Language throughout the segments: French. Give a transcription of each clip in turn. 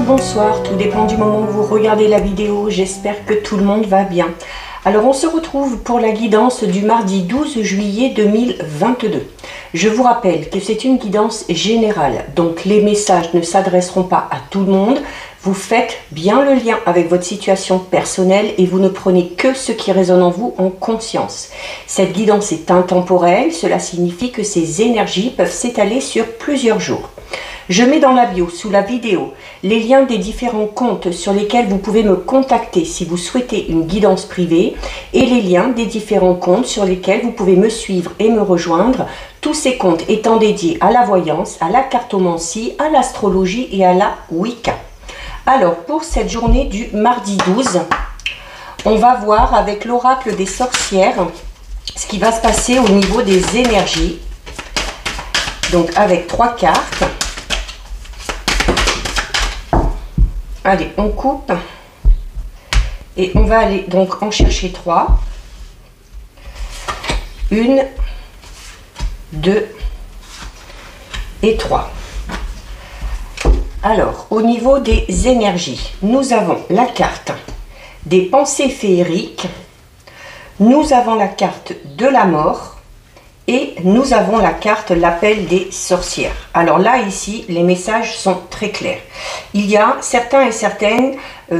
bonsoir, tout dépend du moment où vous regardez la vidéo, j'espère que tout le monde va bien. Alors on se retrouve pour la guidance du mardi 12 juillet 2022. Je vous rappelle que c'est une guidance générale, donc les messages ne s'adresseront pas à tout le monde. Vous faites bien le lien avec votre situation personnelle et vous ne prenez que ce qui résonne en vous en conscience. Cette guidance est intemporelle, cela signifie que ces énergies peuvent s'étaler sur plusieurs jours. Je mets dans la bio, sous la vidéo, les liens des différents comptes sur lesquels vous pouvez me contacter si vous souhaitez une guidance privée et les liens des différents comptes sur lesquels vous pouvez me suivre et me rejoindre, tous ces comptes étant dédiés à la voyance, à la cartomancie, à l'astrologie et à la Wicca. Alors, pour cette journée du mardi 12, on va voir avec l'oracle des sorcières ce qui va se passer au niveau des énergies. Donc, avec 3 cartes. Allez, on coupe et on va aller donc en chercher 3. 1, 2 et 3. Alors, au niveau des énergies, nous avons la carte des pensées féeriques, nous avons la carte de la mort et nous avons la carte l'appel des sorcières. Alors là, ici, les messages sont très clairs. Il y a certains et certaines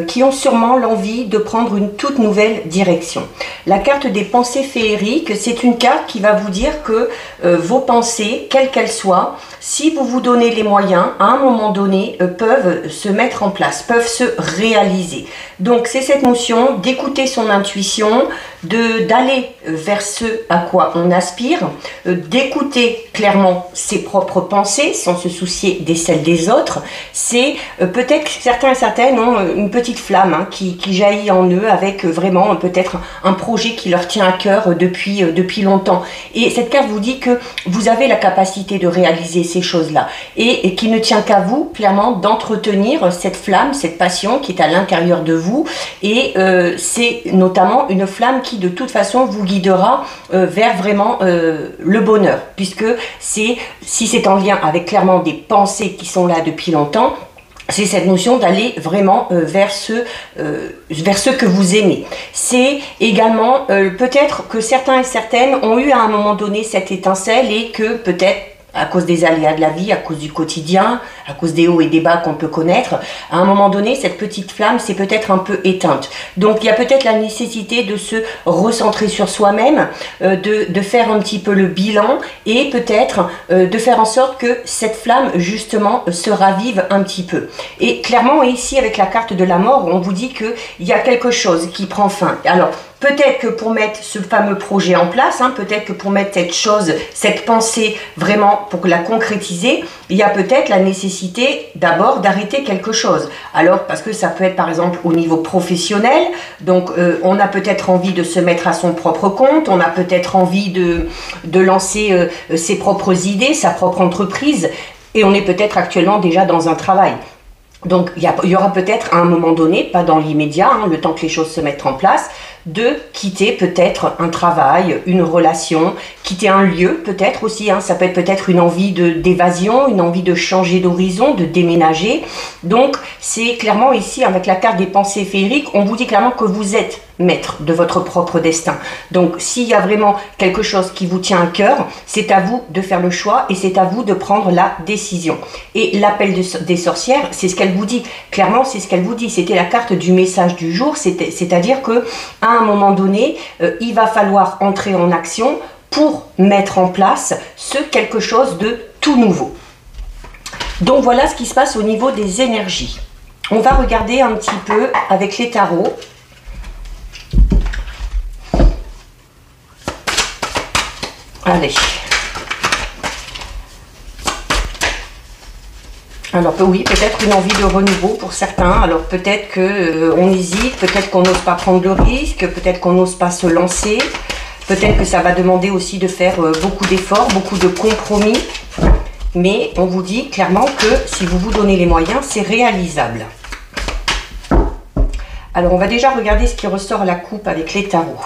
qui ont sûrement l'envie de prendre une toute nouvelle direction. La carte des pensées féeriques, c'est une carte qui va vous dire que vos pensées, quelles qu'elles soient, si vous vous donnez les moyens, à un moment donné, peuvent se mettre en place, peuvent se réaliser. Donc c'est cette notion d'écouter son intuition, d'aller vers ce à quoi on aspire, d'écouter clairement ses propres pensées sans se soucier des celles des autres. C'est peut-être certains et certaines ont une petite flamme qui jaillit en eux avec vraiment peut-être un projet qui leur tient à cœur depuis longtemps. Et cette carte vous dit que vous avez la capacité de réaliser ces choses-là et qu'il ne tient qu'à vous clairement d'entretenir cette flamme, cette passion qui est à l'intérieur de vous et c'est notamment une flamme qui de toute façon vous guidera vers vraiment le bonheur puisque si c'est en lien avec clairement des pensées qui sont là depuis longtemps, c'est cette notion d'aller vraiment vers ce que vous aimez. C'est également peut-être que certains et certaines ont eu à un moment donné cette étincelle et que peut-être à cause des aléas de la vie, à cause du quotidien, à cause des hauts et des bas qu'on peut connaître, à un moment donné, cette petite flamme s'est peut-être un peu éteinte. Donc, il y a peut-être la nécessité de se recentrer sur soi-même, de faire un petit peu le bilan et peut-être de faire en sorte que cette flamme, justement, se ravive un petit peu. Et clairement, ici, avec la carte de la mort, on vous dit qu'il y a quelque chose qui prend fin. Alors, peut-être que pour mettre ce fameux projet en place, peut-être que pour mettre cette chose, cette pensée vraiment pour la concrétiser, il y a peut-être la nécessité d'abord d'arrêter quelque chose. Alors, parce que ça peut être par exemple au niveau professionnel, donc on a peut-être envie de se mettre à son propre compte, on a peut-être envie de lancer ses propres idées, sa propre entreprise, et on est peut-être actuellement déjà dans un travail. Donc, il y aura peut-être à un moment donné, pas dans l'immédiat, le temps que les choses se mettent en place, de quitter peut-être un travail, une relation, quitter un lieu peut-être aussi, ça peut être peut-être une envie d'évasion, une envie de changer d'horizon, de déménager. Donc, c'est clairement ici, avec la carte des pensées féeriques, on vous dit clairement que vous êtes maître de votre propre destin. Donc, s'il y a vraiment quelque chose qui vous tient à cœur, c'est à vous de faire le choix et c'est à vous de prendre la décision. Et l'appel des sorcières, c'est ce qu'elle vous dit. Clairement, c'est ce qu'elle vous dit. C'était la carte du message du jour, c'est-à-dire que à un moment donné, il va falloir entrer en action pour mettre en place quelque chose de tout nouveau. Donc, voilà ce qui se passe au niveau des énergies. On va regarder un petit peu avec les tarots. Allez. Alors oui, peut-être une envie de renouveau pour certains. Alors peut-être qu'on hésite, peut-être qu'on n'ose pas prendre le risque, peut-être qu'on n'ose pas se lancer. Peut-être que ça va demander aussi de faire beaucoup d'efforts, beaucoup de compromis. Mais on vous dit clairement que si vous vous donnez les moyens, c'est réalisable. Alors on va déjà regarder ce qui ressort à la coupe avec les tarots.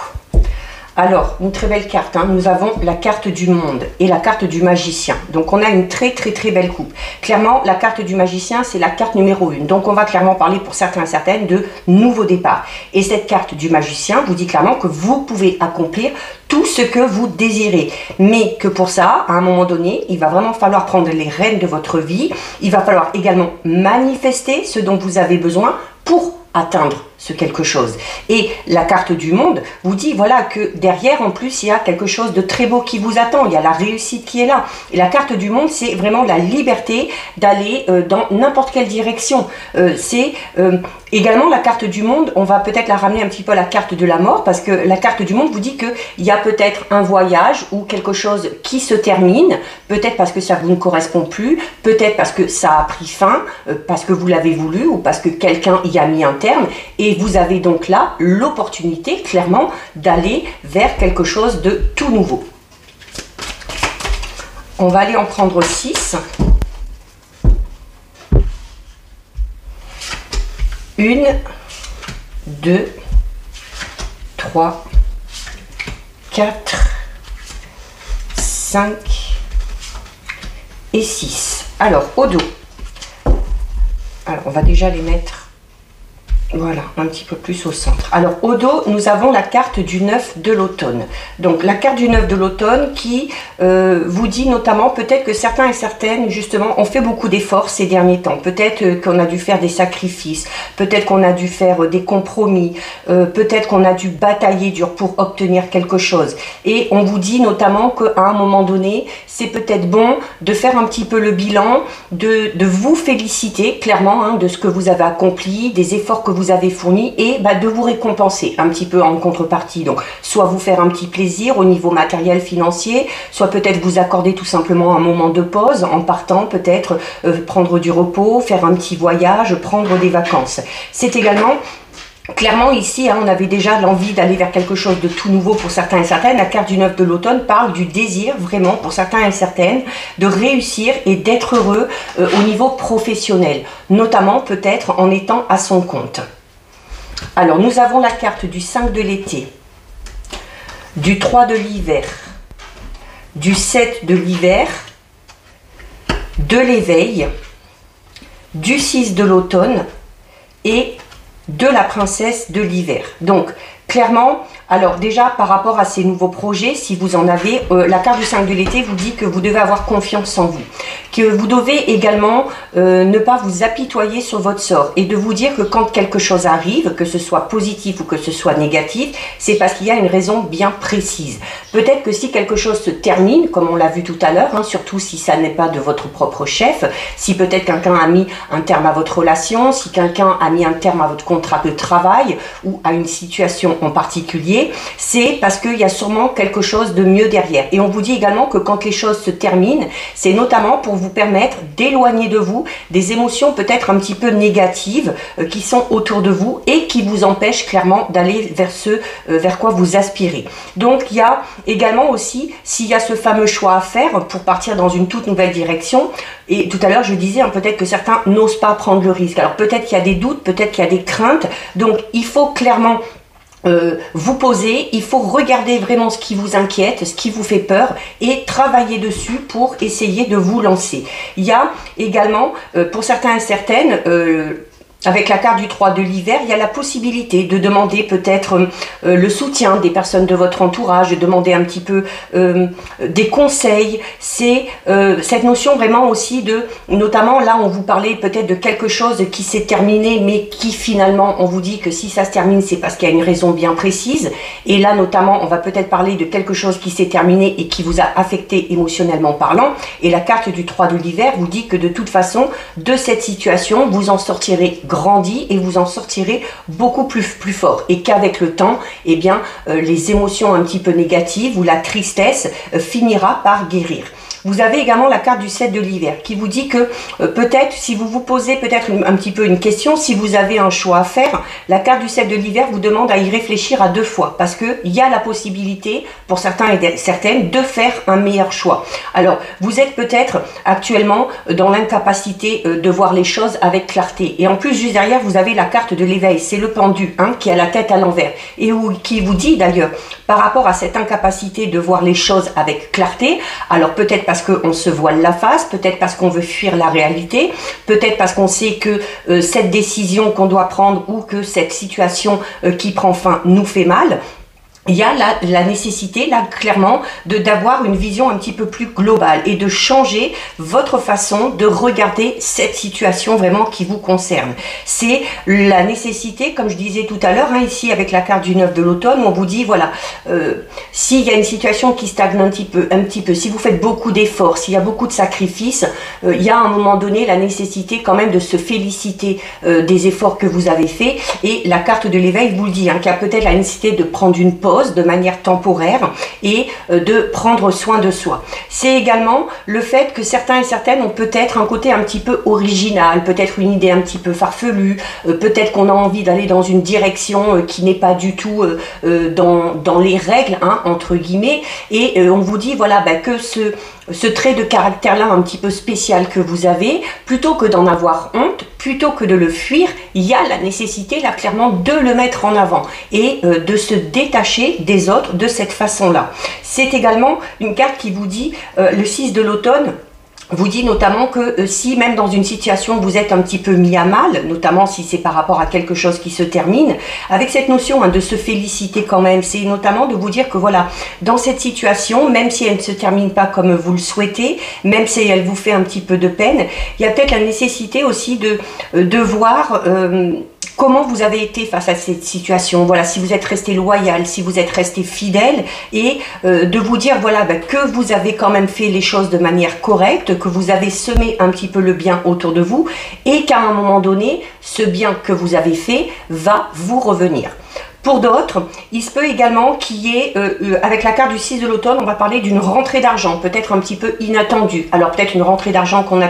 Alors, une très belle carte, hein. Nous avons la carte du monde et la carte du magicien. Donc, on a une très belle coupe. Clairement, la carte du magicien, c'est la carte numéro 1. Donc, on va clairement parler pour certains et certaines de nouveau départ. Et cette carte du magicien vous dit clairement que vous pouvez accomplir tout ce que vous désirez. Mais que pour ça, à un moment donné, il va vraiment falloir prendre les rênes de votre vie. Il va falloir également manifester ce dont vous avez besoin pour atteindre ce quelque chose. Et la carte du monde vous dit voilà que derrière en plus il y a quelque chose de très beau qui vous attend, il y a la réussite qui est là. Et la carte du monde c'est vraiment la liberté d'aller dans n'importe quelle direction. C'est également la carte du monde, on va peut-être la ramener un petit peu à la carte de la mort parce que la carte du monde vous dit qu'il y a peut-être un voyage ou quelque chose qui se termine, peut-être parce que ça vous ne correspond plus, peut-être parce que ça a pris fin, parce que vous l'avez voulu ou parce que quelqu'un y a mis un terme. Et vous avez donc là l'opportunité, clairement, d'aller vers quelque chose de tout nouveau. On va aller en prendre 6. 1, 2, 3, 4, 5 et 6. Alors, au dos. Alors, on va déjà les mettre. Voilà, un petit peu plus au centre. Alors, au dos, nous avons la carte du 9 de l'automne. Donc, la carte du 9 de l'automne qui vous dit notamment, peut-être que certains et certaines, justement, ont fait beaucoup d'efforts ces derniers temps. Peut-être qu'on a dû faire des sacrifices, peut-être qu'on a dû faire des compromis, peut-être qu'on a dû batailler dur pour obtenir quelque chose. Et on vous dit notamment qu'à un moment donné, c'est peut-être bon de faire un petit peu le bilan, de vous féliciter, clairement, hein, de ce que vous avez accompli, des efforts que vous avez fournis et de vous récompenser un petit peu en contrepartie. Donc, soit vous faire un petit plaisir au niveau matériel, financier, soit peut-être vous accorder tout simplement un moment de pause en partant, peut-être prendre du repos, faire un petit voyage, prendre des vacances. C'est également... Clairement ici, hein, on avait déjà l'envie d'aller vers quelque chose de tout nouveau pour certains et certaines. La carte du 9 de l'automne parle du désir vraiment pour certains et certaines de réussir et d'être heureux au niveau professionnel, notamment peut-être en étant à son compte. Alors nous avons la carte du 5 de l'été, du 3 de l'hiver, du 7 de l'hiver, de l'éveil, du 6 de l'automne et de la princesse de l'hiver. Donc, clairement, alors déjà par rapport à ces nouveaux projets, si vous en avez, la carte du 5 de l'été vous dit que vous devez avoir confiance en vous, que vous devez également ne pas vous apitoyer sur votre sort et de vous dire que quand quelque chose arrive, que ce soit positif ou que ce soit négatif, c'est parce qu'il y a une raison bien précise. Peut-être que si quelque chose se termine, comme on l'a vu tout à l'heure, hein, surtout si ça n'est pas de votre propre chef, si peut-être quelqu'un a mis un terme à votre relation, si quelqu'un a mis un terme à votre contrat de travail ou à une situation en particulier, c'est parce qu'il y a sûrement quelque chose de mieux derrière. Et on vous dit également que quand les choses se terminent, c'est notamment pour vous permettre d'éloigner de vous des émotions peut-être un petit peu négatives qui sont autour de vous et qui vous empêchent clairement d'aller vers ce vers quoi vous aspirez. Donc il y a également aussi, s'il y a ce fameux choix à faire pour partir dans une toute nouvelle direction, et tout à l'heure je disais hein, peut-être que certains n'osent pas prendre le risque. Alors peut-être qu'il y a des doutes, peut-être qu'il y a des craintes, donc il faut clairement vous poser, il faut regarder vraiment ce qui vous inquiète, ce qui vous fait peur et travailler dessus pour essayer de vous lancer. Il y a également, pour certains et certaines, avec la carte du 3 de l'hiver, il y a la possibilité de demander peut-être le soutien des personnes de votre entourage, de demander un petit peu des conseils. C'est cette notion vraiment aussi de, notamment là on vous parlait peut-être de quelque chose qui s'est terminé mais qui finalement on vous dit que si ça se termine c'est parce qu'il y a une raison bien précise. Et là notamment on va peut-être parler de quelque chose qui s'est terminé et qui vous a affecté émotionnellement parlant. Et la carte du 3 de l'hiver vous dit que de toute façon de cette situation vous en sortirez grandi et vous en sortirez beaucoup plus fort et qu'avec le temps, eh bien, les émotions un petit peu négatives ou la tristesse finira par guérir. Vous avez également la carte du 7 de l'hiver qui vous dit que peut-être si vous vous posez peut-être un petit peu une question, si vous avez un choix à faire, la carte du 7 de l'hiver vous demande à y réfléchir à 2 fois parce qu'il y a la possibilité pour certains et certaines de faire un meilleur choix. Alors vous êtes peut-être actuellement dans l'incapacité de voir les choses avec clarté et en plus juste derrière vous avez la carte de l'éveil, c'est le pendu hein, qui a la tête à l'envers et qui vous dit d'ailleurs par rapport à cette incapacité de voir les choses avec clarté, alors peut-être parce qu'on se voile la face, peut-être parce qu'on veut fuir la réalité, peut-être parce qu'on sait que cette décision qu'on doit prendre ou que cette situation qui prend fin nous fait mal. Il y a la nécessité, là, clairement, d'avoir une vision un petit peu plus globale et de changer votre façon de regarder cette situation vraiment qui vous concerne. C'est la nécessité, comme je disais tout à l'heure, hein, ici avec la carte du 9 de l'automne, on vous dit, voilà, s'il y a une situation qui stagne un petit peu, si vous faites beaucoup d'efforts, s'il y a beaucoup de sacrifices, il y a à un moment donné la nécessité quand même de se féliciter des efforts que vous avez faits. Et la carte de l'éveil vous le dit, hein, qu'il y a peut-être la nécessité de prendre une pause de manière temporaire et de prendre soin de soi. C'est également le fait que certains et certaines ont peut-être un côté un petit peu original, peut-être une idée un petit peu farfelue, peut-être qu'on a envie d'aller dans une direction qui n'est pas du tout dans les règles, hein, entre guillemets, et on vous dit voilà que ce trait de caractère là un petit peu spécial que vous avez, plutôt que d'en avoir honte, plutôt que de le fuir, il y a la nécessité là clairement de le mettre en avant et de se détacher des autres de cette façon là. C'est également une carte qui vous dit le 6 de l'automne vous dit notamment que si même dans une situation vous êtes un petit peu mis à mal, notamment si c'est par rapport à quelque chose qui se termine, avec cette notion hein, de se féliciter quand même, c'est notamment de vous dire que voilà, dans cette situation, même si elle ne se termine pas comme vous le souhaitez, même si elle vous fait un petit peu de peine, il y a peut-être la nécessité aussi de voir comment vous avez été face à cette situation, voilà, si vous êtes resté loyal, si vous êtes resté fidèle, et de vous dire voilà que vous avez quand même fait les choses de manière correcte, que vous avez semé un petit peu le bien autour de vous, et qu'à un moment donné, ce bien que vous avez fait va vous revenir. Pour d'autres, il se peut également qu'il y ait, avec la carte du 6 de l'automne, on va parler d'une rentrée d'argent, peut-être un petit peu inattendue. Alors peut-être une rentrée d'argent qu'on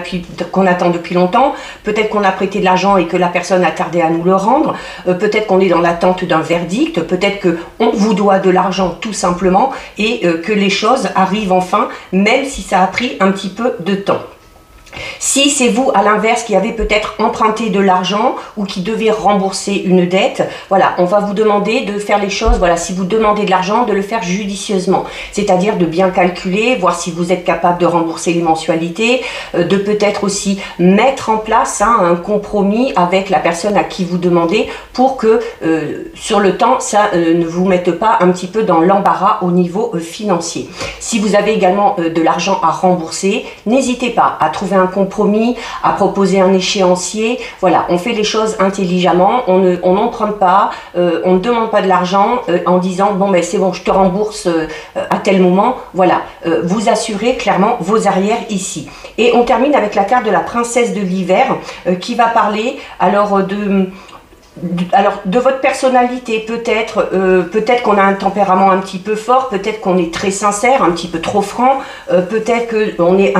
attend depuis longtemps, peut-être qu'on a prêté de l'argent et que la personne a tardé à nous le rendre, peut-être qu'on est dans l'attente d'un verdict, peut-être qu'on vous doit de l'argent tout simplement et que les choses arrivent enfin, même si ça a pris un petit peu de temps. Si c'est vous, à l'inverse, qui avez peut-être emprunté de l'argent ou qui devez rembourser une dette, voilà, on va vous demander de faire les choses, voilà, si vous demandez de l'argent, de le faire judicieusement. C'est-à-dire de bien calculer, voir si vous êtes capable de rembourser les mensualités, de peut-être aussi mettre en place un compromis avec la personne à qui vous demandez pour que sur le temps, ça ne vous mette pas un petit peu dans l'embarras au niveau financier. Si vous avez également de l'argent à rembourser, n'hésitez pas à trouver un compromis, à proposer un échéancier. Voilà, on fait les choses intelligemment, on n'emprunte pas, on ne demande pas de l'argent en disant bon ben c'est bon, je te rembourse à tel moment. Voilà, vous assurez clairement vos arrières ici. Et on termine avec la carte de la princesse de l'hiver qui va parler alors de votre personnalité, peut-être qu'on a un tempérament un petit peu fort, peut-être qu'on est très sincère, un petit peu trop franc, peut-être qu'on est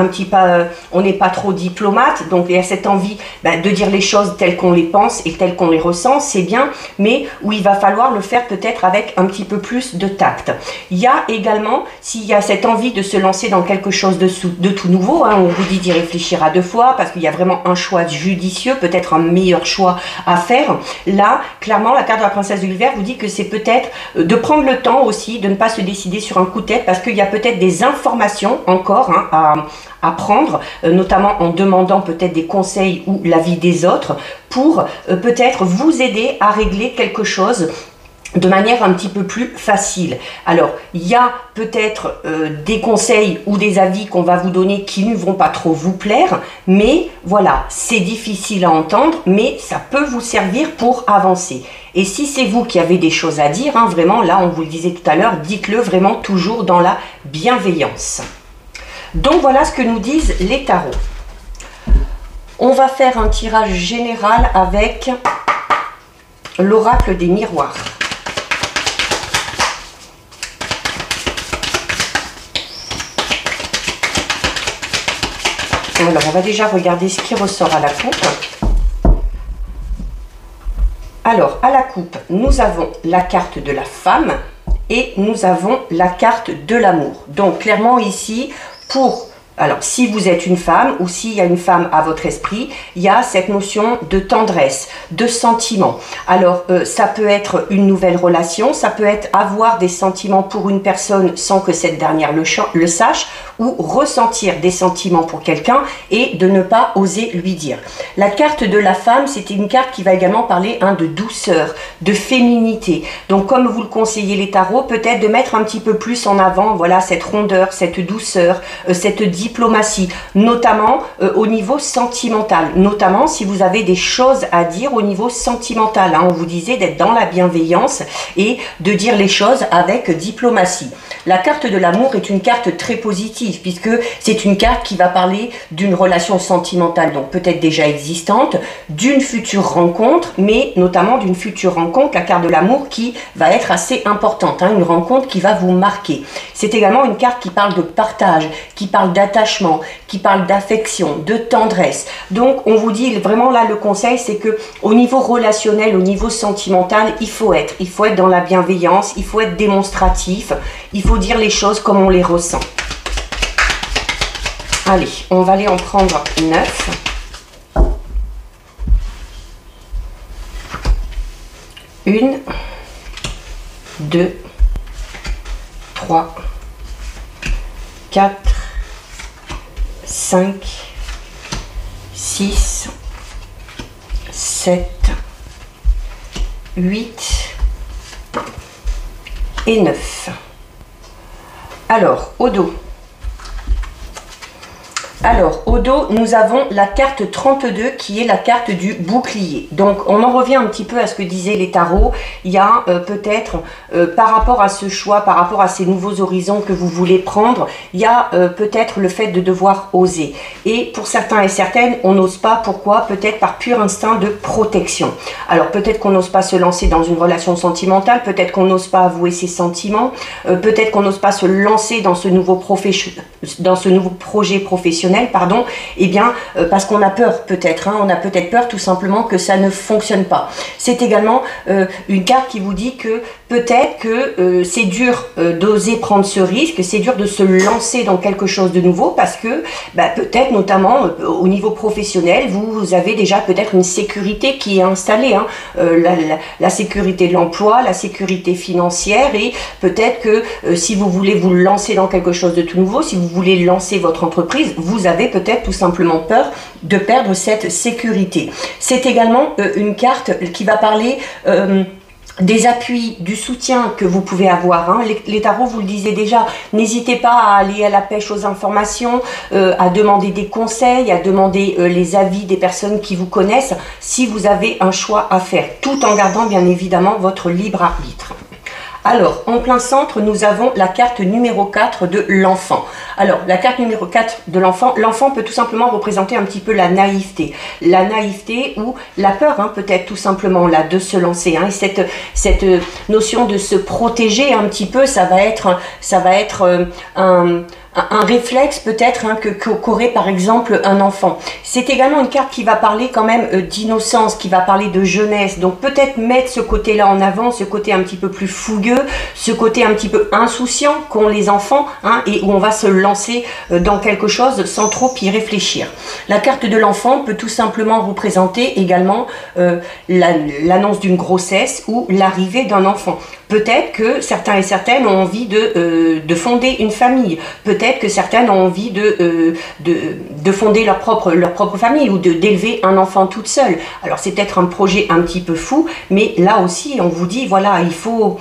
on n'est pas trop diplomate, donc il y a cette envie de dire les choses telles qu'on les pense et telles qu'on les ressent, c'est bien, mais où il va falloir le faire peut-être avec un petit peu plus de tact. Il y a également, s'il y a cette envie de se lancer dans quelque chose de tout nouveau, hein, on vous dit d'y réfléchir à 2 fois, parce qu'il y a vraiment un choix judicieux, peut-être un meilleur choix à faire. Là, clairement, la carte de la princesse de l'hiver vous dit que c'est peut-être de prendre le temps aussi, de ne pas se décider sur un coup de tête, parce qu'il y a peut-être des informations encore hein, à prendre, notamment en demandant peut-être des conseils ou l'avis des autres, pour peut-être vous aider à régler quelque chose de manière un petit peu plus facile. Alors, il y a peut-être des conseils ou des avis qu'on va vous donner qui ne vont pas trop vous plaire, mais voilà, c'est difficile à entendre, mais ça peut vous servir pour avancer. Et si c'est vous qui avez des choses à dire, hein, vraiment, là, on vous le disait tout à l'heure, dites-le vraiment toujours dans la bienveillance. Donc, voilà ce que nous disent les tarots. On va faire un tirage général avec l'oracle des miroirs. Alors, on va déjà regarder ce qui ressort à la coupe. Alors, à la coupe, nous avons la carte de la femme et nous avons la carte de l'amour. Donc, clairement ici, alors, si vous êtes une femme ou s'il y a une femme à votre esprit, il y a cette notion de tendresse, de sentiment. Alors, ça peut être une nouvelle relation, ça peut être avoir des sentiments pour une personne sans que cette dernière le sache, ou ressentir des sentiments pour quelqu'un et de ne pas oser lui dire. La carte de la femme, c'est une carte qui va également parler de douceur, de féminité. Donc, comme vous le conseillez les tarots, peut-être de mettre un petit peu plus en avant, voilà, cette rondeur, cette douceur, cette diplomatie, notamment au niveau sentimental, notamment si vous avez des choses à dire au niveau sentimental. On vous disait d'être dans la bienveillance et de dire les choses avec diplomatie. La carte de l'amour est une carte très positive puisque c'est une carte qui va parler d'une relation sentimentale, donc peut-être déjà existante, d'une future rencontre, mais notamment d'une future rencontre, la carte de l'amour qui va être assez importante, une rencontre qui va vous marquer. C'est également une carte qui parle de partage, qui parle d'attachement, qui parle d'affection, de tendresse. Donc on vous dit vraiment là le conseil, c'est que au niveau relationnel, au niveau sentimental, il faut être dans la bienveillance, il faut être démonstratif, il faut dire les choses comme on les ressent. Allez, on va aller en prendre 9. Une, 2, 3, 4, 5, 6, 7, 8 et 9. Alors, au dos. Alors, au dos, nous avons la carte 32 qui est la carte du bouclier. Donc, on en revient un petit peu à ce que disaient les tarots. Il y a peut-être, par rapport à ce choix, par rapport à ces nouveaux horizons que vous voulez prendre, il y a peut-être le fait de devoir oser. Et pour certains et certaines, on n'ose pas. Pourquoi? Peut-être par pur instinct de protection. Alors, peut-être qu'on n'ose pas se lancer dans une relation sentimentale, peut-être qu'on n'ose pas avouer ses sentiments, peut-être qu'on n'ose pas se lancer dans ce nouveau projet professionnel. Eh bien, parce qu'on a peur peut-être, on a peut-être peur tout simplement que ça ne fonctionne pas. C'est également une carte qui vous dit que peut-être que c'est dur d'oser prendre ce risque, c'est dur de se lancer dans quelque chose de nouveau parce que peut-être notamment au niveau professionnel, vous avez déjà peut-être une sécurité qui est installée, la sécurité de l'emploi, la sécurité financière et peut-être que si vous voulez vous lancer dans quelque chose de tout nouveau, si vous voulez lancer votre entreprise, vous avez peut-être tout simplement peur de perdre cette sécurité. C'est également une carte qui va parler des appuis, du soutien que vous pouvez avoir. Les tarots, vous le disiez déjà, n'hésitez pas à aller à la pêche aux informations, à demander des conseils, à demander les avis des personnes qui vous connaissent si vous avez un choix à faire, tout en gardant bien évidemment votre libre arbitre. Alors, en plein centre, nous avons la carte numéro 4 de l'enfant. Alors, la carte numéro 4 de l'enfant, l'enfant peut tout simplement représenter un petit peu la naïveté. La naïveté ou la peur, peut-être tout simplement, là, de se lancer. Et cette notion de se protéger un petit peu, ça va être un réflexe peut-être qu'aurait par exemple un enfant. C'est également une carte qui va parler quand même d'innocence, qui va parler de jeunesse. Donc peut-être mettre ce côté-là en avant, ce côté un petit peu plus fougueux, ce côté un petit peu insouciant qu'ont les enfants, et où on va se lancer dans quelque chose sans trop y réfléchir. La carte de l'enfant peut tout simplement représenter également l'annonce d'une grossesse ou l'arrivée d'un enfant. Peut-être que certains et certaines ont envie de fonder une famille. Peut-être que certaines ont envie de fonder leur propre famille ou d'élever un enfant toute seule. Alors c'est peut-être un projet un petit peu fou, mais là aussi on vous dit voilà, il faut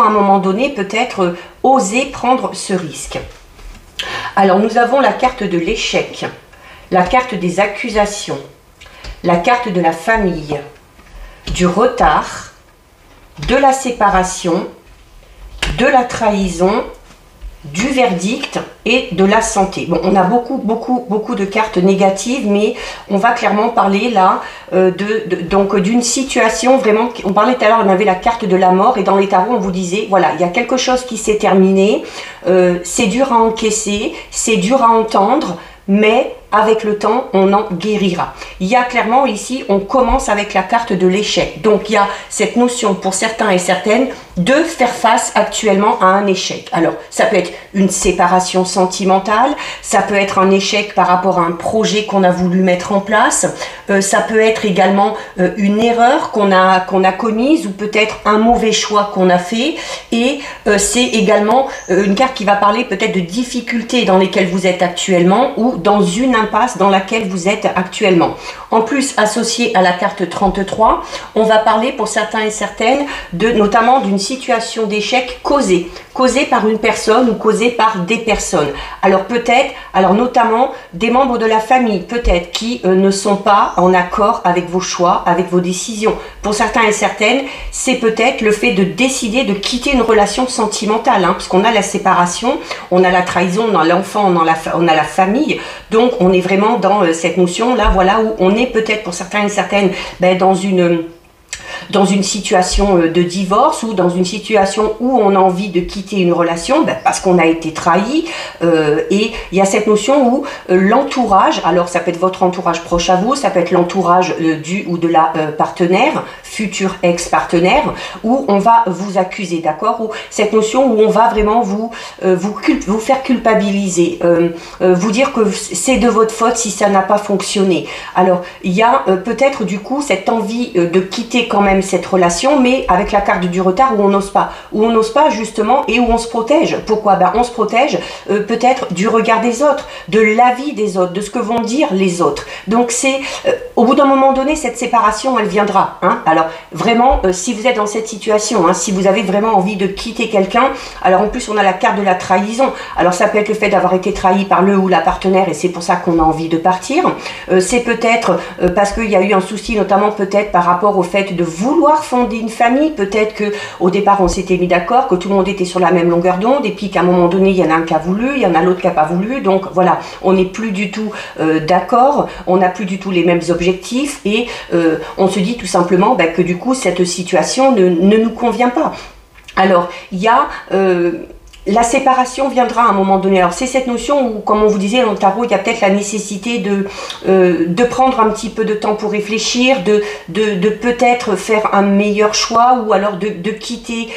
à un moment donné peut-être oser prendre ce risque. Alors nous avons la carte de l'échec, la carte des accusations, la carte de la famille, du retard, de la séparation, de la trahison, du verdict et de la santé. Bon, on a beaucoup de cartes négatives, mais on va clairement parler là donc d'une situation vraiment. On parlait tout à l'heure, on avait la carte de la mort et dans les tarots on vous disait voilà, il y a quelque chose qui s'est terminé, c'est dur à encaisser, c'est dur à entendre, mais avec le temps, on en guérira. Il y a clairement ici, on commence avec la carte de l'échec. Donc il y a cette notion pour certains et certaines de faire face actuellement à un échec. Alors ça peut être une séparation sentimentale, ça peut être un échec par rapport à un projet qu'on a voulu mettre en place, ça peut être également une erreur qu'on a commise ou peut-être un mauvais choix qu'on a fait, et c'est également une carte qui va parler peut-être de difficultés dans lesquelles vous êtes actuellement ou dans une impasse dans laquelle vous êtes actuellement. En plus, associé à la carte 33, on va parler pour certains et certaines notamment d'une situation d'échec causée par une personne ou causée par des personnes. Alors peut-être, notamment des membres de la famille peut-être qui ne sont pas en accord avec vos choix, avec vos décisions. Pour certains et certaines, c'est peut-être le fait de décider de quitter une relation sentimentale, puisqu'on a la séparation, on a la trahison, on a l'enfant, on a la famille. Donc on est vraiment dans cette notion là, voilà, où on est peut-être pour certains et certaines dans une situation de divorce ou dans une situation où on a envie de quitter une relation parce qu'on a été trahi, et il y a cette notion où l'entourage, alors ça peut être votre entourage proche à vous, ça peut être l'entourage du ou de la partenaire, futur ex-partenaire, où on va vous accuser, d'accord, ou cette notion où on va vraiment vous faire culpabiliser, vous dire que c'est de votre faute si ça n'a pas fonctionné. Alors il y a peut-être du coup cette envie de quitter quand même cette relation, mais avec la carte du retard où on n'ose pas justement, et où on se protège. Pourquoi? On se protège peut-être du regard des autres, de l'avis des autres, de ce que vont dire les autres. Donc c'est au bout d'un moment donné, cette séparation elle viendra, alors vraiment si vous êtes dans cette situation, si vous avez vraiment envie de quitter quelqu'un, alors en plus on a la carte de la trahison. Alors ça peut être le fait d'avoir été trahi par le ou la partenaire et c'est pour ça qu'on a envie de partir, c'est peut-être parce qu'il y a eu un souci, notamment peut-être par rapport au fait de vouloir fonder une famille, peut-être que au départ on s'était mis d'accord, que tout le monde était sur la même longueur d'onde, et puis qu'à un moment donné il y en a un qui a voulu, il y en a l'autre qui n'a pas voulu, donc voilà, on n'est plus du tout d'accord, on n'a plus du tout les mêmes objectifs, et on se dit tout simplement que du coup cette situation ne nous convient pas. Alors il y a la séparation viendra à un moment donné. Alors c'est cette notion où, comme on vous disait dans le tarot, il y a peut-être la nécessité de prendre un petit peu de temps pour réfléchir, de peut-être faire un meilleur choix, ou alors de quitter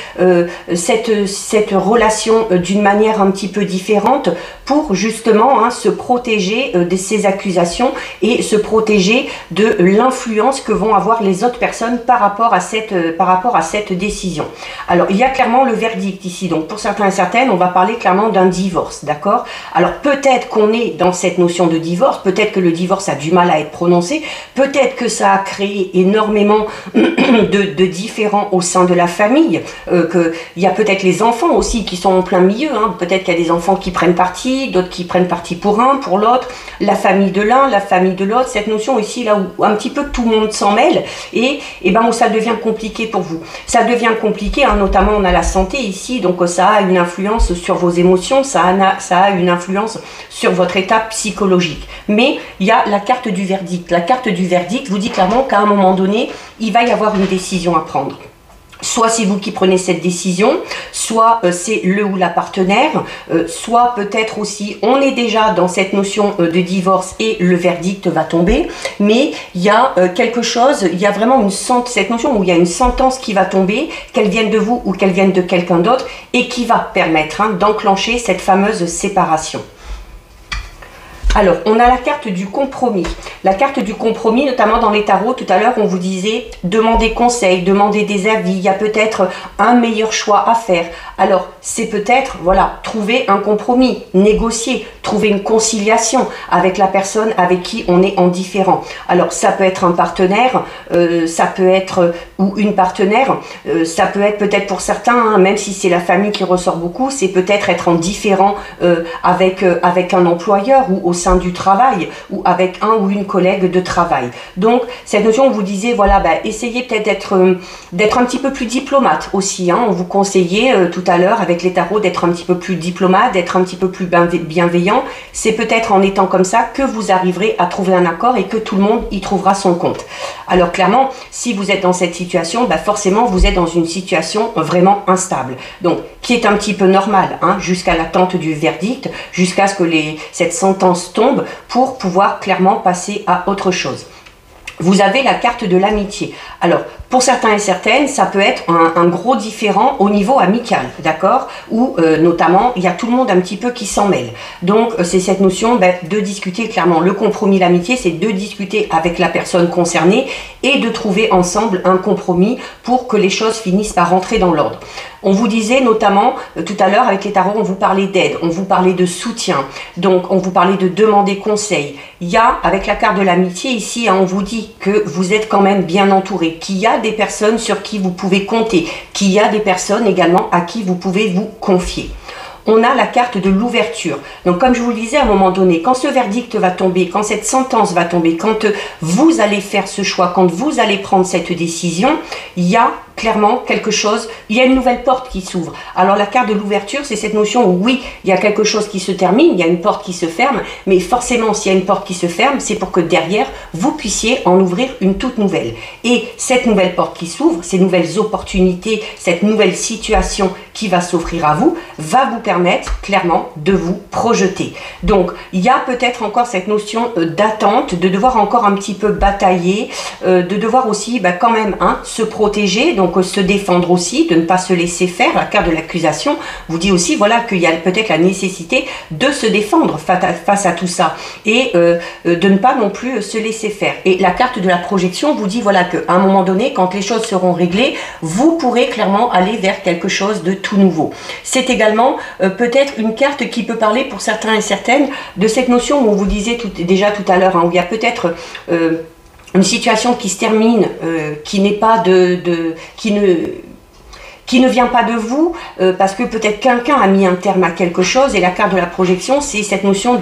cette relation d'une manière un petit peu différente pour justement se protéger de ces accusations et se protéger de l'influence que vont avoir les autres personnes par rapport à cette décision. Alors il y a clairement le verdict ici, donc pour certains et certaines, on va parler clairement d'un divorce, d'accord? Alors peut-être qu'on est dans cette notion de divorce, peut-être que le divorce a du mal à être prononcé, peut-être que ça a créé énormément de différends au sein de la famille, qu'il y a peut-être les enfants aussi qui sont en plein milieu, peut-être qu'il y a des enfants qui prennent parti, d'autres qui prennent parti pour un, pour l'autre, la famille de l'un, la famille de l'autre, cette notion ici là où un petit peu tout le monde s'en mêle, et où ça devient compliqué pour vous. Ça devient compliqué, notamment on a la santé ici, donc ça a une influence sur vos émotions, ça a une influence sur votre état psychologique. Mais il y a la carte du verdict. La carte du verdict vous dit clairement qu'à un moment donné, il va y avoir une décision à prendre. Soit c'est vous qui prenez cette décision, soit c'est le ou la partenaire, soit peut-être aussi on est déjà dans cette notion de divorce et le verdict va tomber, mais il y a quelque chose, il y a vraiment cette notion où il y a une sentence qui va tomber, qu'elle vienne de vous ou qu'elle vienne de quelqu'un d'autre, et qui va permettre d'enclencher cette fameuse séparation. Alors, on a la carte du compromis. La carte du compromis, notamment dans les tarots, tout à l'heure, on vous disait demander conseil, demander des avis, il y a peut-être un meilleur choix à faire. Alors, c'est peut-être, voilà, trouver un compromis, négocier, trouver une conciliation avec la personne avec qui on est en différend. Alors, ça peut être un partenaire, ça peut être, ou une partenaire, ça peut être peut-être pour certains, même si c'est la famille qui ressort beaucoup, c'est peut-être être en différend avec un employeur ou au sein du travail, ou avec un ou une collègue de travail. Donc cette notion, on vous disait, voilà, essayez peut-être d'être un petit peu plus diplomate aussi, on vous conseillait tout à l'heure avec les tarots d'être un petit peu plus diplomate, d'être un petit peu plus bienveillant. C'est peut-être en étant comme ça que vous arriverez à trouver un accord et que tout le monde y trouvera son compte. Alors clairement, si vous êtes dans cette situation, forcément vous êtes dans une situation vraiment instable, donc qui est un petit peu normale, jusqu'à l'attente du verdict, jusqu'à ce que cette sentence silence tombe pour pouvoir clairement passer à autre chose. Vous avez la carte de l'amitié. Alors, pour certains et certaines, ça peut être un gros différent au niveau amical, d'accord? Où notamment, il y a tout le monde un petit peu qui s'en mêle. Donc, c'est cette notion de discuter clairement. Le compromis, l'amitié, c'est de discuter avec la personne concernée et de trouver ensemble un compromis pour que les choses finissent par rentrer dans l'ordre. On vous disait notamment, tout à l'heure avec les tarots, on vous parlait d'aide, on vous parlait de soutien, donc on vous parlait de demander conseil. Il y a, avec la carte de l'amitié ici, on vous dit que vous êtes quand même bien entouré, qu'il y a des personnes sur qui vous pouvez compter, qu'il y a des personnes également à qui vous pouvez vous confier. On a la carte de l'ouverture. Donc comme je vous le disais à un moment donné, quand ce verdict va tomber, quand cette sentence va tomber, quand vous allez faire ce choix, quand vous allez prendre cette décision, il y a clairement quelque chose, il y a une nouvelle porte qui s'ouvre. Alors la carte de l'ouverture, c'est cette notion où oui, il y a quelque chose qui se termine, il y a une porte qui se ferme, mais forcément s'il y a une porte qui se ferme, c'est pour que derrière, vous puissiez en ouvrir une toute nouvelle. Et cette nouvelle porte qui s'ouvre, ces nouvelles opportunités, cette nouvelle situation qui va s'offrir à vous, va vous permettre clairement de vous projeter. Donc il y a peut-être encore cette notion d'attente, de devoir encore un petit peu batailler, de devoir aussi quand même se protéger, donc se défendre aussi, de ne pas se laisser faire. La carte de l'accusation vous dit aussi voilà qu'il y a peut-être la nécessité de se défendre face à tout ça et de ne pas non plus se laisser faire. Et la carte de la projection vous dit voilà qu'à un moment donné, quand les choses seront réglées, vous pourrez clairement aller vers quelque chose de tout nouveau. C'est également peut-être une carte qui peut parler pour certains et certaines de cette notion où on vous disait déjà tout à l'heure, où il y a peut-être une situation qui se termine, qui n'est pas qui ne vient pas de vous, parce que peut-être quelqu'un a mis un terme à quelque chose, et la carte de la projection, c'est cette notion de,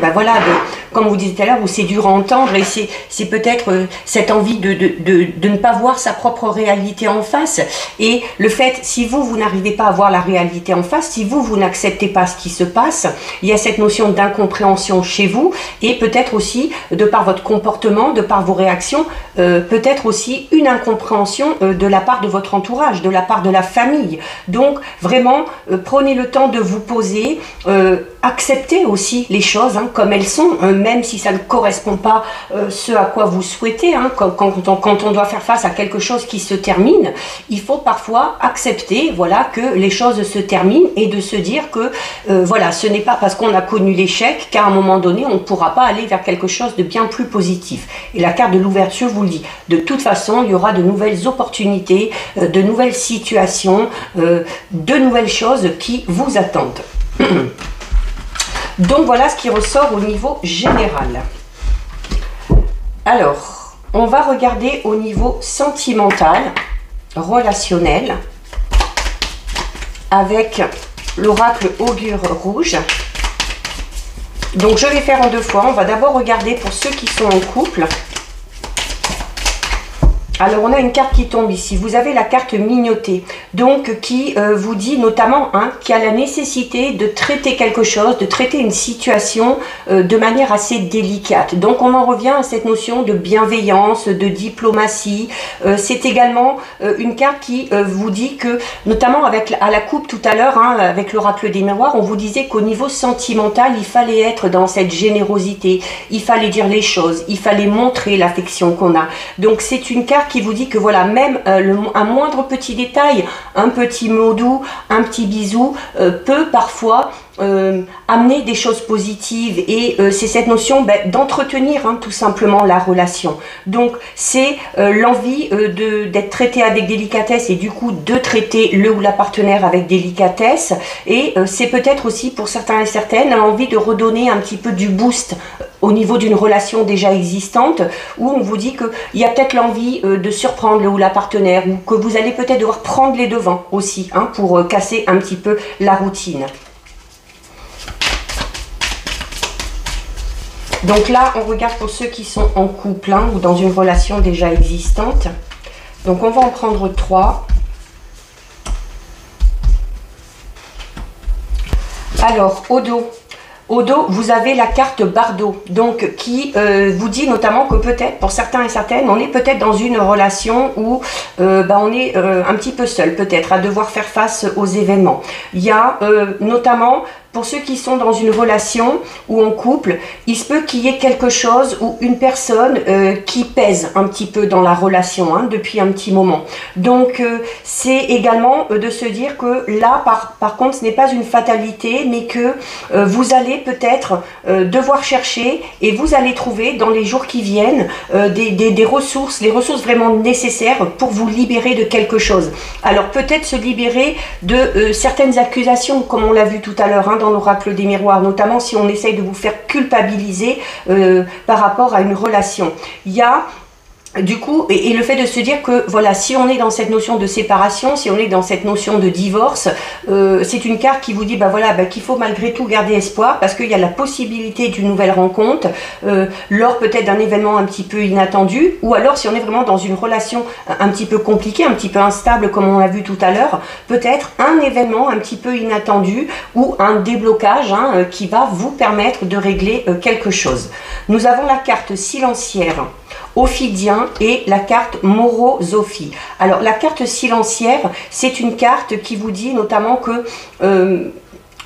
comme vous disiez tout à l'heure, où c'est dur à entendre, et c'est peut-être cette envie de ne pas voir sa propre réalité en face, et le fait, si vous n'arrivez pas à voir la réalité en face, si vous n'acceptez pas ce qui se passe, il y a cette notion d'incompréhension chez vous, et peut-être aussi, de par votre comportement, de par vos réactions, peut-être aussi une incompréhension de la part de votre entourage, de la part de la famille. Donc vraiment prenez le temps de vous poser, acceptez aussi les choses comme elles sont, même si ça ne correspond pas ce à quoi vous souhaitez. Quand on doit faire face à quelque chose qui se termine, il faut parfois accepter que les choses se terminent et de se dire que ce n'est pas parce qu'on a connu l'échec qu'à un moment donné on ne pourra pas aller vers quelque chose de bien plus positif. Et la carte de l'ouverture vous le dit, de toute façon il y aura de nouvelles opportunités, de nouvelles situations, de nouvelles choses qui vous attendent. Donc voilà ce qui ressort au niveau général. Alors, on va regarder au niveau sentimental, relationnel, avec l'oracle augure rouge. Donc je vais faire en deux fois. On va d'abord regarder pour ceux qui sont en couple. Alors on a une carte qui tombe ici, vous avez la carte mignotée, donc qui vous dit notamment qu'il y a la nécessité de traiter quelque chose, de traiter une situation de manière assez délicate. Donc on en revient à cette notion de bienveillance, de diplomatie. C'est également une carte qui vous dit que, notamment à la coupe tout à l'heure, avec l'oracle des miroirs, on vous disait qu'au niveau sentimental, il fallait être dans cette générosité, il fallait dire les choses, il fallait montrer l'affection qu'on a. Donc c'est une carte qui vous dit que voilà, même un moindre petit détail, un petit mot doux, un petit bisou peut parfois amener des choses positives, et c'est cette notion d'entretenir tout simplement la relation. Donc c'est l'envie d'être traité avec délicatesse, et du coup de traiter le ou la partenaire avec délicatesse, et c'est peut-être aussi pour certains et certaines l'envie de redonner un petit peu du boost au niveau d'une relation déjà existante, où on vous dit qu'il y a peut-être l'envie de surprendre le ou la partenaire, ou que vous allez peut-être devoir prendre les devants aussi pour casser un petit peu la routine. Donc là, on regarde pour ceux qui sont en couple ou dans une relation déjà existante. Donc on va en prendre 3. Alors, au dos, vous avez la carte Bardo, donc qui vous dit notamment que peut-être, pour certains et certaines, on est peut-être dans une relation où on est un petit peu seul, peut-être, à devoir faire face aux événements. Il y a notamment, pour ceux qui sont dans une relation ou en couple, il se peut qu'il y ait quelque chose ou une personne qui pèse un petit peu dans la relation depuis un petit moment. Donc c'est également de se dire que là, par contre, ce n'est pas une fatalité, mais que vous allez peut-être devoir chercher et vous allez trouver dans les jours qui viennent des ressources, les ressources vraiment nécessaires pour vous libérer de quelque chose. Alors peut-être se libérer de certaines accusations, comme on l'a vu tout à l'heure dans l'oracle des miroirs, notamment si on essaye de vous faire culpabiliser par rapport à une relation. Il y a du coup, et le fait de se dire que voilà, si on est dans cette notion de séparation, si on est dans cette notion de divorce, c'est une carte qui vous dit qu'il faut malgré tout garder espoir, parce qu'il y a la possibilité d'une nouvelle rencontre, lors peut-être d'un événement un petit peu inattendu, ou alors si on est vraiment dans une relation un petit peu compliquée, un petit peu instable comme on l'a vu tout à l'heure, peut-être un événement un petit peu inattendu ou un déblocage qui va vous permettre de régler quelque chose. Nous avons la carte silencière, Ophidien, et la carte Morosophi. Alors la carte silencière, c'est une carte qui vous dit notamment que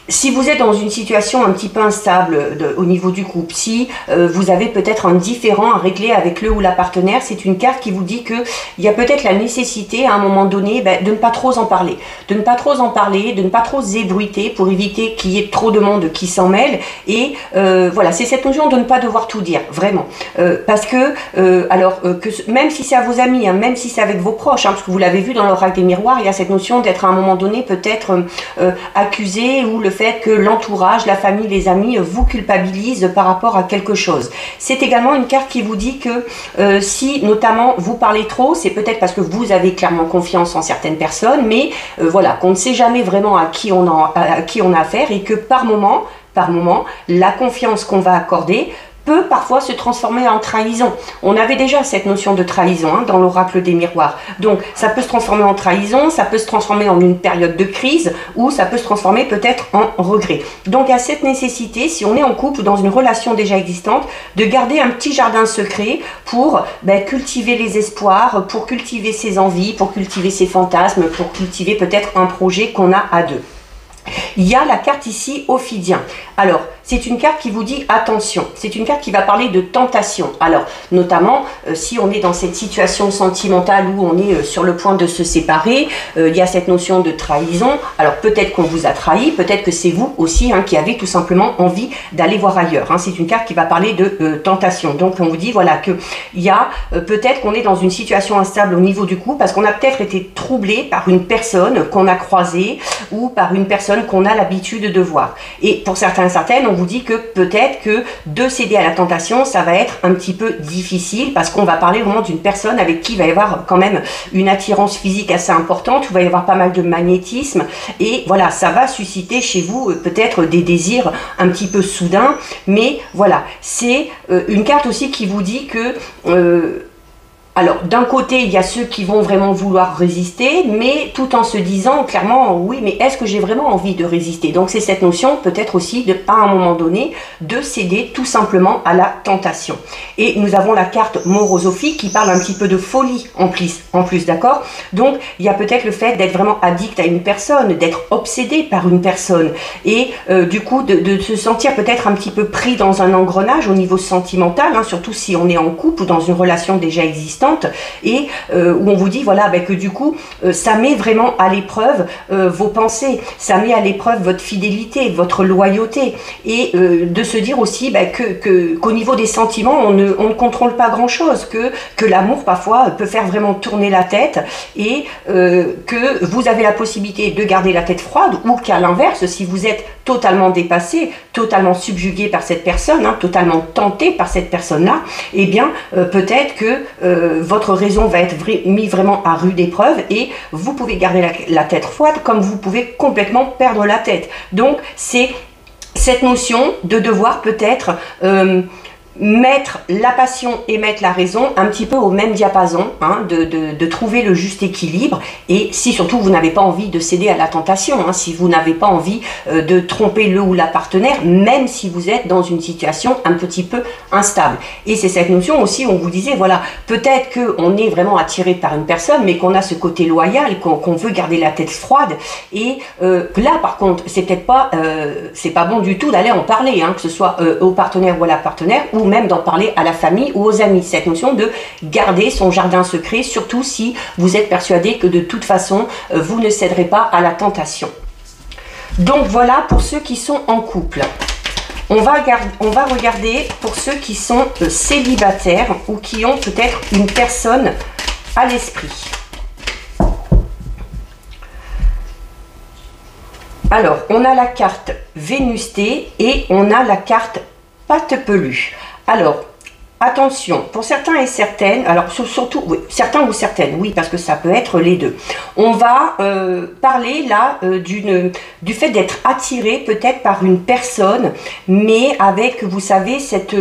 si vous êtes dans une situation un petit peu instable au niveau du couple, si vous avez peut-être un différend à régler avec le ou la partenaire, c'est une carte qui vous dit qu'il y a peut-être la nécessité à un moment donné de ne pas trop en parler. De ne pas trop en parler, de ne pas trop zébruiter pour éviter qu'il y ait trop de monde qui s'en mêle. Et voilà, c'est cette notion de ne pas devoir tout dire, vraiment. Parce que, même si c'est à vos amis, même si c'est avec vos proches, parce que vous l'avez vu dans l'oracle des miroirs, il y a cette notion d'être à un moment donné peut-être accusé, ou le fait que l'entourage, la famille, les amis vous culpabilisent par rapport à quelque chose. C'est également une carte qui vous dit que si notamment vous parlez trop, c'est peut-être parce que vous avez clairement confiance en certaines personnes, mais voilà, qu'on ne sait jamais vraiment à qui on a affaire, et que par moment, la confiance qu'on va accorder peut parfois se transformer en trahison. On avait déjà cette notion de trahison dans l'oracle des miroirs. Donc ça peut se transformer en trahison, ça peut se transformer en une période de crise, ou ça peut se transformer peut-être en regret. Donc il y a cette nécessité, si on est en couple ou dans une relation déjà existante, de garder un petit jardin secret pour cultiver les espoirs, pour cultiver ses envies, pour cultiver ses fantasmes, pour cultiver peut-être un projet qu'on a à deux. Il y a la carte ici, Ophidien. Alors, c'est une carte qui vous dit attention. C'est une carte qui va parler de tentation. Alors, notamment, si on est dans cette situation sentimentale où on est sur le point de se séparer, il y a cette notion de trahison. Alors, peut-être qu'on vous a trahi, peut-être que c'est vous aussi qui avez tout simplement envie d'aller voir ailleurs. C'est une carte qui va parler de tentation. Donc, on vous dit, voilà, qu'il y a peut-être qu'on est dans une situation instable au niveau du couple, parce qu'on a peut-être été troublé par une personne qu'on a croisée, ou par une personne qu'on a l'habitude de voir. Et pour certains et certaines, on vous dit que peut-être que de céder à la tentation, ça va être un petit peu difficile, parce qu'on va parler vraiment d'une personne avec qui il va y avoir quand même une attirance physique assez importante, où il va y avoir pas mal de magnétisme, et voilà, ça va susciter chez vous peut-être des désirs un petit peu soudains, mais voilà, c'est une carte aussi qui vous dit que alors, d'un côté, il y a ceux qui vont vraiment vouloir résister, mais tout en se disant clairement, oui, mais est-ce que j'ai vraiment envie de résister? Donc, c'est cette notion, peut-être aussi, à un moment donné, de céder tout simplement à la tentation. Et nous avons la carte Morosophi qui parle un petit peu de folie en plus, d'accord? Donc, il y a peut-être le fait d'être vraiment addict à une personne, d'être obsédé par une personne, et du coup, de se sentir peut-être un petit peu pris dans un engrenage au niveau sentimental, surtout si on est en couple ou dans une relation déjà existante, et où on vous dit voilà que du coup ça met vraiment à l'épreuve vos pensées, ça met à l'épreuve votre fidélité, votre loyauté, et de se dire aussi qu'au niveau des sentiments on ne contrôle pas grand chose, que l'amour parfois peut faire vraiment tourner la tête, et que vous avez la possibilité de garder la tête froide, ou qu'à l'inverse, si vous êtes totalement dépassé, totalement subjugué par cette personne, totalement tenté par cette personne-là, et bien peut-être que votre raison va être mise vraiment à rude épreuve, et vous pouvez garder la tête froide comme vous pouvez complètement perdre la tête. Donc c'est cette notion de devoir peut-être mettre la passion et mettre la raison un petit peu au même diapason, hein, de trouver le juste équilibre. Et si surtout vous n'avez pas envie de céder à la tentation, hein, si vous n'avez pas envie de tromper le ou la partenaire, même si vous êtes dans une situation un petit peu instable. Et c'est cette notion aussi, on vous disait, voilà, peut-être qu'on est vraiment attiré par une personne, mais qu'on a ce côté loyal, qu'on veut garder la tête froide. Et là, par contre, c'est peut-être pas, c'est pas bon du tout d'aller en parler, hein, que ce soit au partenaire ou à la partenaire, ou même d'en parler à la famille ou aux amis. Cette notion de garder son jardin secret, surtout si vous êtes persuadé que de toute façon, vous ne céderez pas à la tentation. Donc voilà pour ceux qui sont en couple. On va regarder pour ceux qui sont célibataires ou qui ont peut-être une personne à l'esprit. Alors, on a la carte Vénus T et on a la carte Patte Pelue. Alors, attention, pour certains et certaines, alors surtout, oui, certains ou certaines, oui, parce que ça peut être les deux. On va parler là du fait d'être attiré peut-être par une personne, mais avec, vous savez, cette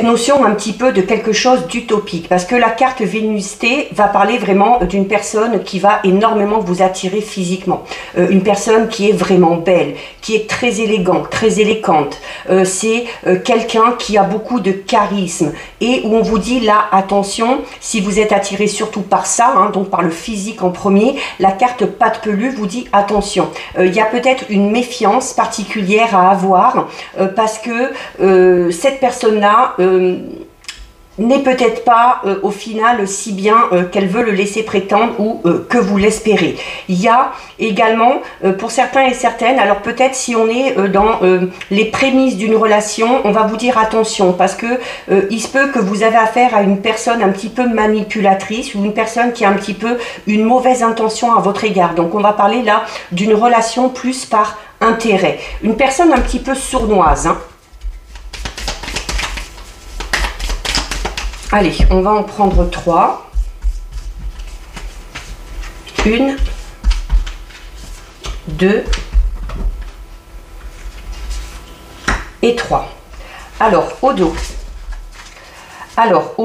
notion un petit peu de quelque chose d'utopique, parce que la carte Vénus T va parler vraiment d'une personne qui va énormément vous attirer physiquement, une personne qui est vraiment belle, qui est très élégante, très élégante, c'est quelqu'un qui a beaucoup de charisme et où on vous dit là, attention, si vous êtes attiré surtout par ça, hein, donc par le physique en premier, la carte Patte Pelue vous dit attention, il y a peut-être une méfiance particulière à avoir parce que cette personne-là n'est peut-être pas au final si bien qu'elle veut le laisser prétendre ou que vous l'espérez. Il y a également pour certains et certaines, alors peut-être si on est dans les prémices d'une relation, on va vous dire attention parce que il se peut que vous avez affaire à une personne un petit peu manipulatrice ou une personne qui a un petit peu une mauvaise intention à votre égard. Donc on va parler là d'une relation plus par intérêt. Une personne un petit peu sournoise, hein. Allez, on va en prendre 3. 1, 2 et 3. Alors, au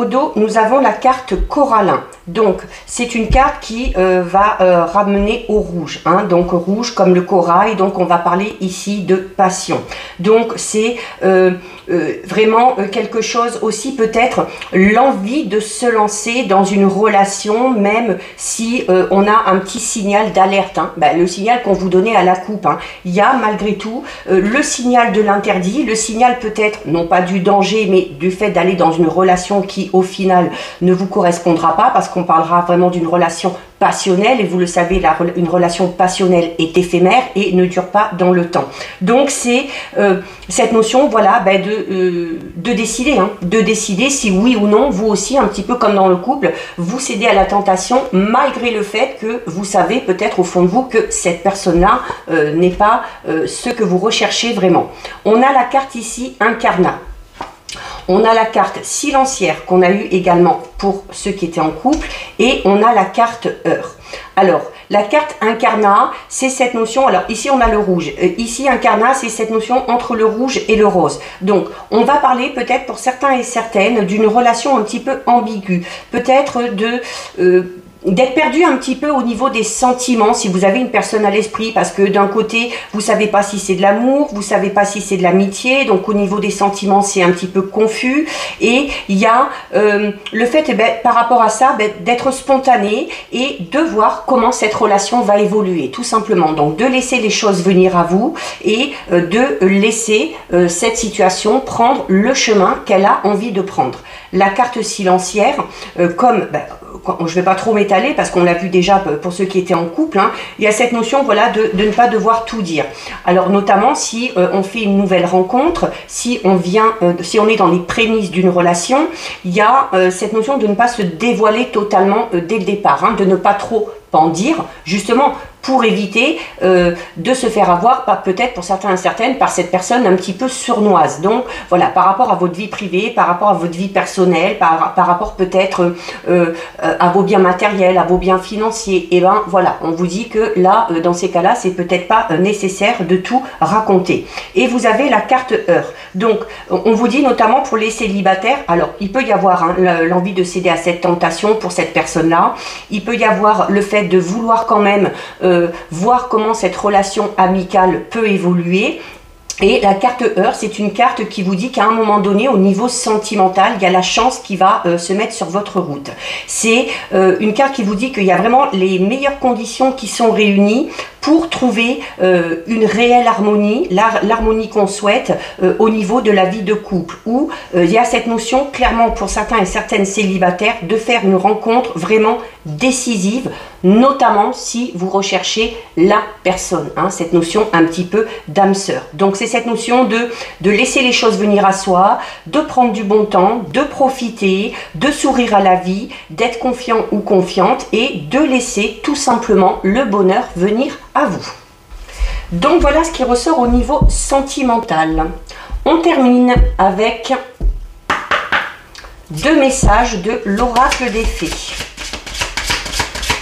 dos. Nous avons la carte Corallin. Donc, c'est une carte qui va ramener au rouge. Hein, donc, rouge comme le corail. Donc, on va parler ici de passion. Donc, c'est vraiment quelque chose aussi, peut-être, l'envie de se lancer dans une relation, même si on a un petit signal d'alerte. Hein, le signal qu'on vous donnait à la coupe. Hein. Il y a, malgré tout, le signal de l'interdit. Le signal peut-être, non pas du danger, mais du fait d'aller dans une relation qui au final ne vous correspondra pas parce qu'on parlera vraiment d'une relation passionnelle et vous le savez, une relation passionnelle est éphémère et ne dure pas dans le temps. Donc c'est cette notion, voilà, de décider, hein, de décider si oui ou non, vous aussi, un petit peu comme dans le couple, vous cédez à la tentation malgré le fait que vous savez peut-être au fond de vous que cette personne-là n'est pas ce que vous recherchez vraiment. On a la carte ici Incarnat. On a la carte silencière qu'on a eu également pour ceux qui étaient en couple et on a la carte heure. Alors, la carte Incarnat, c'est cette notion, alors ici on a le rouge, ici Incarnat, c'est cette notion entre le rouge et le rose. Donc, on va parler peut-être pour certains et certaines d'une relation un petit peu ambiguë, peut-être d'être perdu un petit peu au niveau des sentiments si vous avez une personne à l'esprit parce que d'un côté vous savez pas si c'est de l'amour, vous savez pas si c'est de l'amitié, donc au niveau des sentiments c'est un petit peu confus et il y a le fait par rapport à ça d'être spontané et de voir comment cette relation va évoluer tout simplement, donc de laisser les choses venir à vous et de laisser cette situation prendre le chemin qu'elle a envie de prendre. La carte silencière comme je ne vais pas trop m'étaler parce qu'on l'a vu déjà pour ceux qui étaient en couple, hein, il y a cette notion voilà, de ne pas devoir tout dire. Alors notamment si on fait une nouvelle rencontre, si on est dans les prémices d'une relation, il y a cette notion de ne pas se dévoiler totalement dès le départ, hein, de ne pas trop en dire, justement pour éviter de se faire avoir, peut-être pour certains et certaines, par cette personne un petit peu sournoise. Donc voilà, par rapport à votre vie privée, par rapport à votre vie personnelle, par rapport peut-être à vos biens matériels, à vos biens financiers, et ben voilà, on vous dit que là, dans ces cas-là, c'est peut-être pas nécessaire de tout raconter. Et vous avez la carte heure. Donc on vous dit notamment pour les célibataires, alors il peut y avoir hein, l'envie de céder à cette tentation pour cette personne-là, il peut y avoir le fait de vouloir quand même voir comment cette relation amicale peut évoluer. Et la carte heure, c'est une carte qui vous dit qu'à un moment donné, au niveau sentimental, il y a la chance qui va se mettre sur votre route. C'est une carte qui vous dit qu'il y a vraiment les meilleures conditions qui sont réunies pour trouver une réelle harmonie, l'harmonie qu'on souhaite au niveau de la vie de couple, où il y a cette notion, clairement pour certains et certaines célibataires, de faire une rencontre vraiment décisive, notamment si vous recherchez la personne, hein, cette notion un petit peu d'âme sœur. Donc c'est cette notion de laisser les choses venir à soi, de prendre du bon temps, de profiter, de sourire à la vie, d'être confiant ou confiante et de laisser tout simplement le bonheur venir à vous. Donc voilà ce qui ressort au niveau sentimental. On termine avec 2 messages de l'oracle des fées.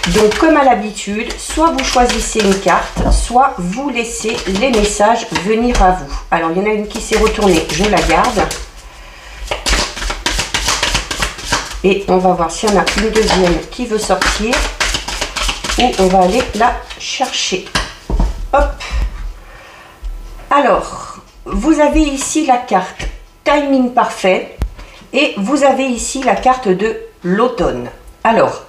Donc comme à l'habitude, soit vous choisissez une carte, soit vous laissez les messages venir à vous. Alors il y en a une qui s'est retournée, je la garde. Et on va voir s'il y en a une deuxième qui veut sortir. Ou on va aller la chercher. Hop. Alors, vous avez ici la carte timing parfait. Et vous avez ici la carte de l'automne. Alors,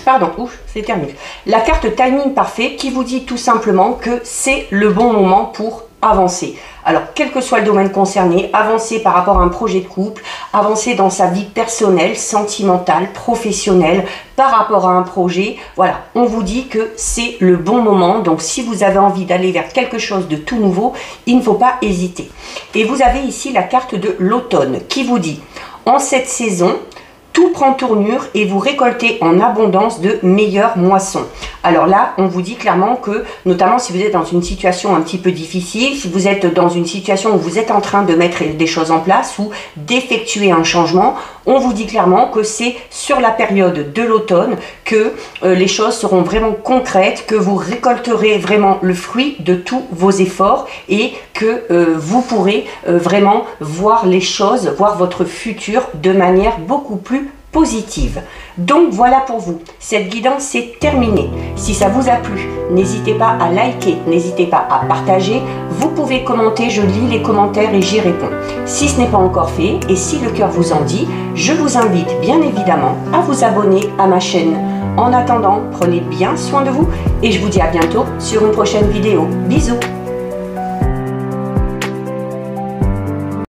pardon, ouf, c'est terminé. La carte timing parfait qui vous dit tout simplement que c'est le bon moment pour avancer. Alors, quel que soit le domaine concerné, avancer par rapport à un projet de couple, avancer dans sa vie personnelle, sentimentale, professionnelle, par rapport à un projet, voilà, on vous dit que c'est le bon moment. Donc, si vous avez envie d'aller vers quelque chose de tout nouveau, il ne faut pas hésiter. Et vous avez ici la carte de l'automne qui vous dit, en cette saison, tout prend tournure et vous récoltez en abondance de meilleures moissons. Alors là, on vous dit clairement que, notamment si vous êtes dans une situation un petit peu difficile, si vous êtes dans une situation où vous êtes en train de mettre des choses en place ou d'effectuer un changement, on vous dit clairement que c'est sur la période de l'automne que les choses seront vraiment concrètes, que vous récolterez vraiment le fruit de tous vos efforts et que vous pourrez vraiment voir les choses, voir votre futur de manière beaucoup plus positive. Donc voilà pour vous, cette guidance est terminée. Si ça vous a plu, n'hésitez pas à liker, n'hésitez pas à partager, vous pouvez commenter, je lis les commentaires et j'y réponds. Si ce n'est pas encore fait et si le cœur vous en dit, je vous invite bien évidemment à vous abonner à ma chaîne. En attendant, prenez bien soin de vous et je vous dis à bientôt sur une prochaine vidéo. Bisous.